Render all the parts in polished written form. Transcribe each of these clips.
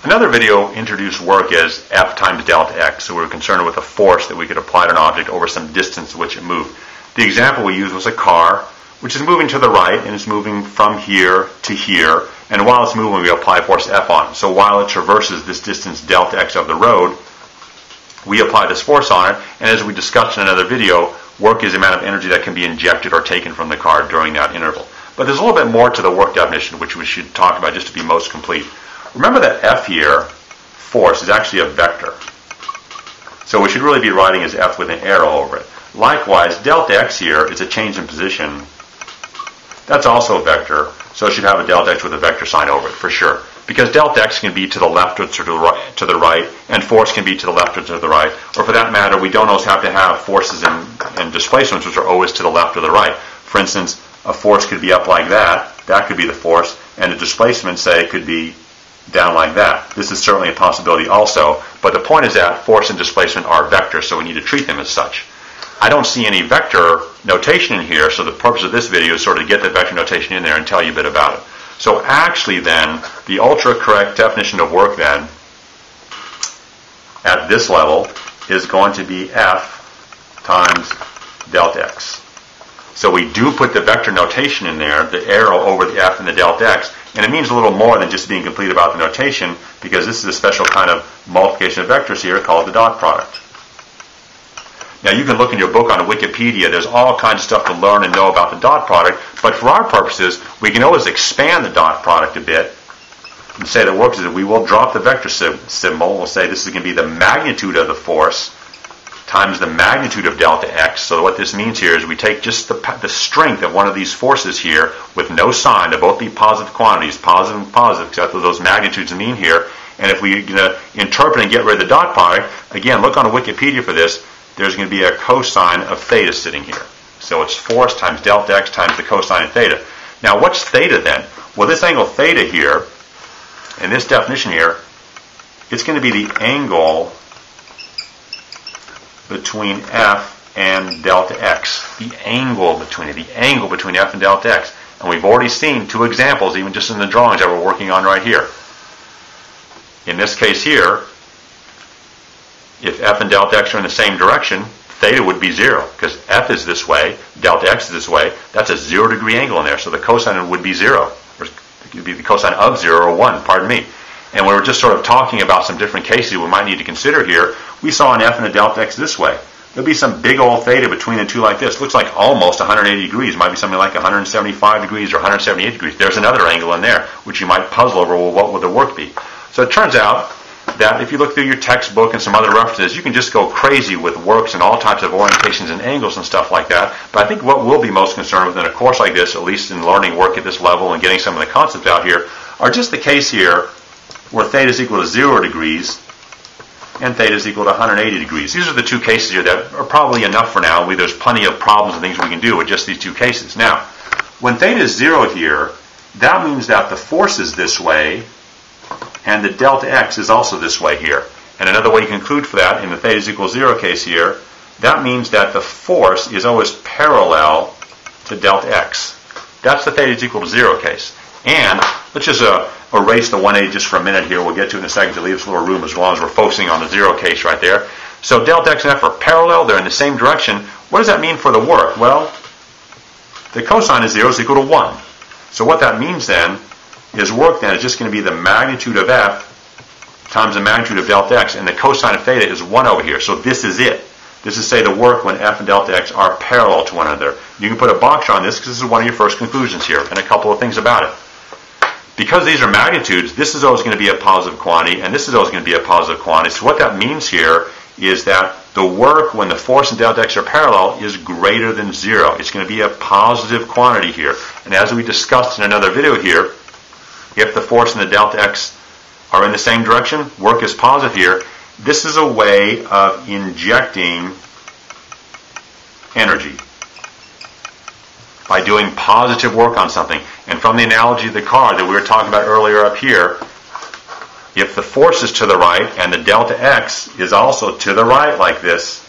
Another video introduced work as F times delta x, so we were concerned with a force that we could apply to an object over some distance to which it moved. The example we used was a car, which is moving to the right and is moving from here to here, and while it's moving we apply force F on it. So while it traverses this distance delta x of the road, we apply this force on it, and as we discussed in another video, work is the amount of energy that can be injected or taken from the car during that interval. But there's a little bit more to the work definition which we should talk about just to be most complete. Remember that F here, force, is actually a vector. So we should really be writing as F with an arrow over it. Likewise, delta x here is a change in position. That's also a vector, so it should have a delta x with a vector sign over it for sure. Because delta x can be to the left or to the right, and force can be to the left or to the right. Or for that matter, we don't always have to have forces and displacements which are always to the left or the right. For instance, a force could be up like that. That could be the force, and a displacement, say, could be down like that. This is certainly a possibility also, but the point is that force and displacement are vectors, so we need to treat them as such. I don't see any vector notation in here, so the purpose of this video is sort of to get the vector notation in there and tell you a bit about it. So actually then, the ultra-correct definition of work then, at this level, is going to be F times delta x. So we do put the vector notation in there, the arrow over the F and the delta x, and it means a little more than just being complete about the notation, because this is a special kind of multiplication of vectors here called the dot product. Now you can look in your book on Wikipedia, there's all kinds of stuff to learn and know about the dot product, but for our purposes, we can always expand the dot product a bit and say that works is that we will drop the vector symbol, we'll say this is going to be the magnitude of the force times the magnitude of delta x. So what this means here is we take just the strength of one of these forces here with no sign, to both be positive quantities, positive and positive, except for those magnitudes mean here. And if we interpret and get rid of the dot product, again, look on Wikipedia for this, there's going to be a cosine of theta sitting here. So it's force times delta x times the cosine of theta. Now what's theta then? Well, this angle theta here, in this definition here, it's going to be the angle between F and delta x. The angle between it. The angle between F and delta x. And we've already seen two examples, even just in the drawings that we're working on right here. In this case here, if F and delta x are in the same direction, theta would be 0, because F is this way, delta x is this way. That's a 0 degree angle in there, so the cosine would be 0. Or it would be the cosine of 0 or 1, pardon me. And we were just sort of talking about some different cases we might need to consider here. We saw an F and a delta x this way. There'll be some big old theta between the two like this. Looks like almost 180 degrees. Might be something like 175 degrees or 178 degrees. There's another angle in there, which you might puzzle over, well, what would the work be? So it turns out that if you look through your textbook and some other references, you can just go crazy with works and all types of orientations and angles and stuff like that. But I think what we'll be most concerned with in a course like this, at least in learning work at this level and getting some of the concepts out here, are just the case here where theta is equal to 0 degrees and theta is equal to 180 degrees. These are the two cases here that are probably enough for now. There's plenty of problems and things we can do with just these two cases. Now, when theta is 0 here, that means that the force is this way and the delta x is also this way here. And another way you can conclude for that, in the theta is equal to 0 case here, that means that the force is always parallel to delta x. That's the theta is equal to 0 case. And let's just erase the 180 just for a minute here. We'll get to it in a second to leave us a little room as long as we're focusing on the 0 case right there. So delta x and f are parallel. They're in the same direction. What does that mean for the work? Well, the cosine of 0 is equal to 1. So what that means then is work then is just going to be the magnitude of f times the magnitude of delta x, and the cosine of theta is 1 over here. So this is it. This is, say, the work when f and delta x are parallel to one another. You can put a box on this because this is one of your first conclusions here, and a couple of things about it. Because these are magnitudes, this is always going to be a positive quantity, and this is always going to be a positive quantity. So what that means here is that the work when the force and delta x are parallel is greater than 0. It's going to be a positive quantity here. And as we discussed in another video here, if the force and the delta x are in the same direction, work is positive here. This is a way of injecting energy by doing positive work on something. And from the analogy of the car that we were talking about earlier up here, if the force is to the right and the delta x is also to the right like this,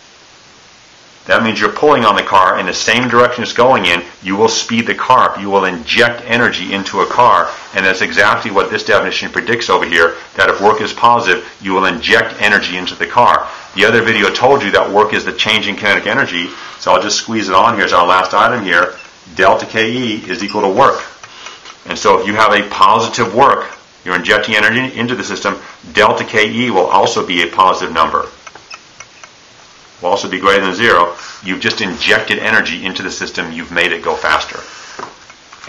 That means you're pulling on the car in the same direction it's going in. You will speed the car up. You will inject energy into a car, and that's exactly what this definition predicts over here, that if work is positive, you will inject energy into the car. The other video told you that work is the change in kinetic energy, so I'll just squeeze it on here as our last item here. Delta KE is equal to work. And so if you have a positive work, you're injecting energy into the system, delta KE will also be a positive number. Will also be greater than 0. You've just injected energy into the system. You've made it go faster.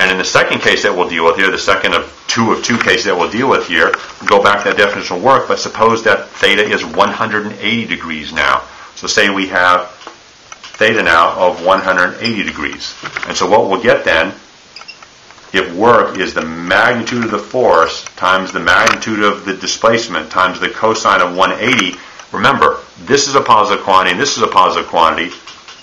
And in the second case that we'll deal with here, the second of two cases that we'll deal with here, go back to that definition of work, but suppose that theta is 180 degrees now. So say we have theta now of 180 degrees. And so what we'll get then, if work is the magnitude of the force times the magnitude of the displacement times the cosine of 180, remember, this is a positive quantity and this is a positive quantity,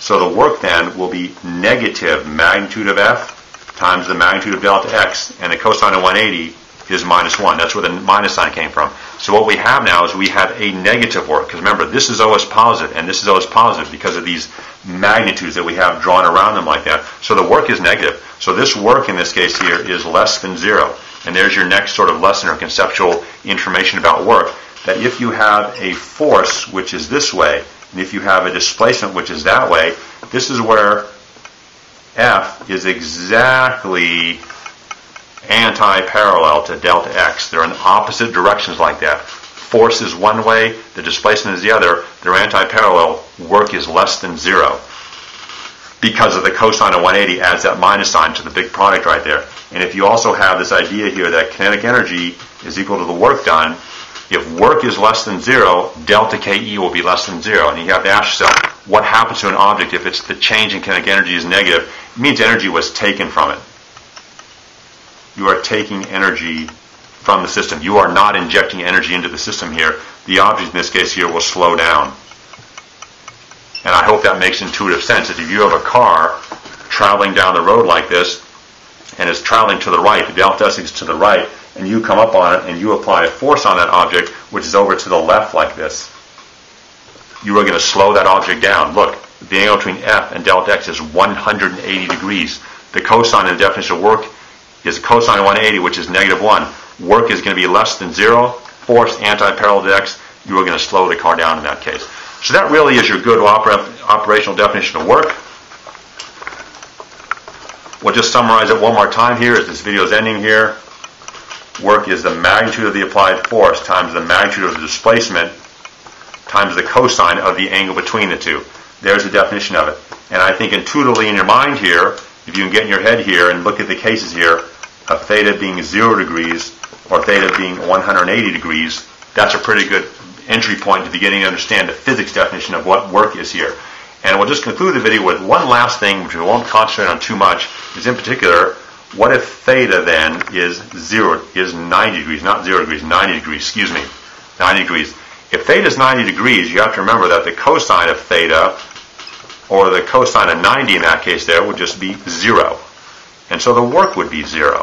so the work then will be negative magnitude of F times the magnitude of delta X, and the cosine of 180 is minus 1. That's where the minus sign came from. So what we have now is we have a negative work, because remember, this is always positive and this is always positive because of these magnitudes that we have drawn around them like that. So the work is negative. So this work in this case here is less than 0. And there's your next sort of lesson or conceptual information about work, that if you have a force which is this way, and if you have a displacement which is that way, this is where F is exactly anti-parallel to delta X. They're in opposite directions like that. Force is one way, the displacement is the other. They're anti-parallel. Work is less than 0. Because of the cosine of 180 adds that minus sign to the big product right there. And if you also have this idea here that kinetic energy is equal to the work done, if work is less than 0, delta KE will be less than 0. And you have to ask yourself, what happens to an object if it's the change in kinetic energy is negative? It means energy was taken from it. You are taking energy from the system. You are not injecting energy into the system here. The object in this case here will slow down. And I hope that makes intuitive sense. If you have a car traveling down the road like this, and it's traveling to the right, the delta S is to the right, and you come up on it and you apply a force on that object, which is over to the left like this, you are going to slow that object down. Look, the angle between F and delta X is 180 degrees. The cosine in the definition of work is cosine of 180, which is negative 1. Work is going to be less than 0. Force anti-parallel to X. You are going to slow the car down in that case. So that really is your good operational definition of work. We'll just summarize it one more time here as this video is ending here. Work is the magnitude of the applied force times the magnitude of the displacement times the cosine of the angle between the two. There's the definition of it. And I think intuitively in your mind here, if you can get in your head here and look at the cases here of theta being 0 degrees or theta being 180 degrees, that's a pretty good entry point to beginning to understand the physics definition of what work is here. And we'll just conclude the video with one last thing, which we won't concentrate on too much, is in particular, what if theta then is 90 degrees, not 0 degrees, 90 degrees, excuse me, 90 degrees. If theta is 90 degrees, you have to remember that the cosine of theta, or the cosine of 90 in that case there, would just be 0. And so the work would be 0.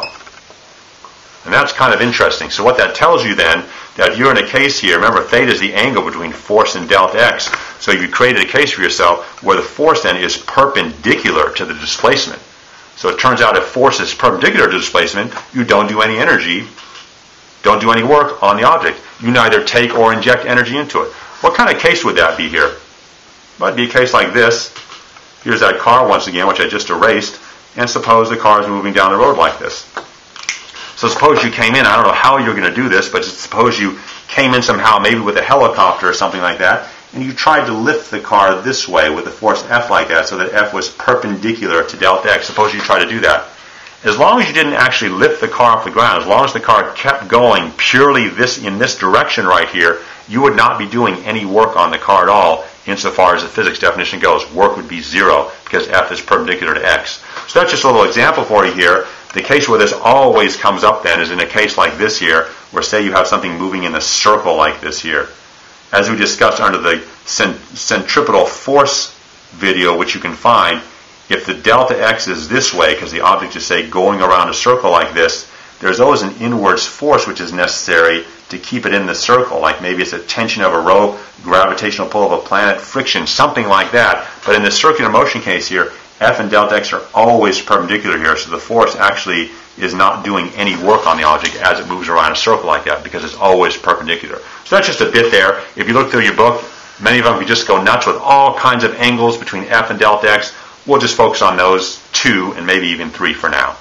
And that's kind of interesting. So what that tells you then, that you're in a case here, remember theta is the angle between force and delta X. So you created a case for yourself where the force then is perpendicular to the displacement. So it turns out if force is perpendicular to displacement, you don't do any energy, don't do any work on the object. You neither take or inject energy into it. What kind of case would that be here? It might be a case like this. Here's that car once again, which I just erased. And suppose the car is moving down the road like this. So suppose you came in, I don't know how you're going to do this, but suppose you came in somehow, maybe with a helicopter or something like that, and you tried to lift the car this way with the force F like that, so that F was perpendicular to delta X. Suppose you try to do that. As long as you didn't actually lift the car off the ground, as long as the car kept going purely in this direction right here, you would not be doing any work on the car at all insofar as the physics definition goes. Work would be 0 because F is perpendicular to X. So that's just a little example for you here. The case where this always comes up then is in a case like this here, where say you have something moving in a circle like this here. As we discussed under the centripetal force video, which you can find, if the delta X is this way, because the object is, say, going around a circle like this, there's always an inwards force which is necessary to keep it in the circle, like maybe it's a tension of a rope, gravitational pull of a planet, friction, something like that. But in the circular motion case here, F and delta x are always perpendicular here, so the force actually is not doing any work on the object as it moves around a circle like that, because it's always perpendicular. So that's just a bit there. If you look through your book, many of them could just go nuts with all kinds of angles between F and delta x. We'll just focus on those 2 and maybe even 3 for now.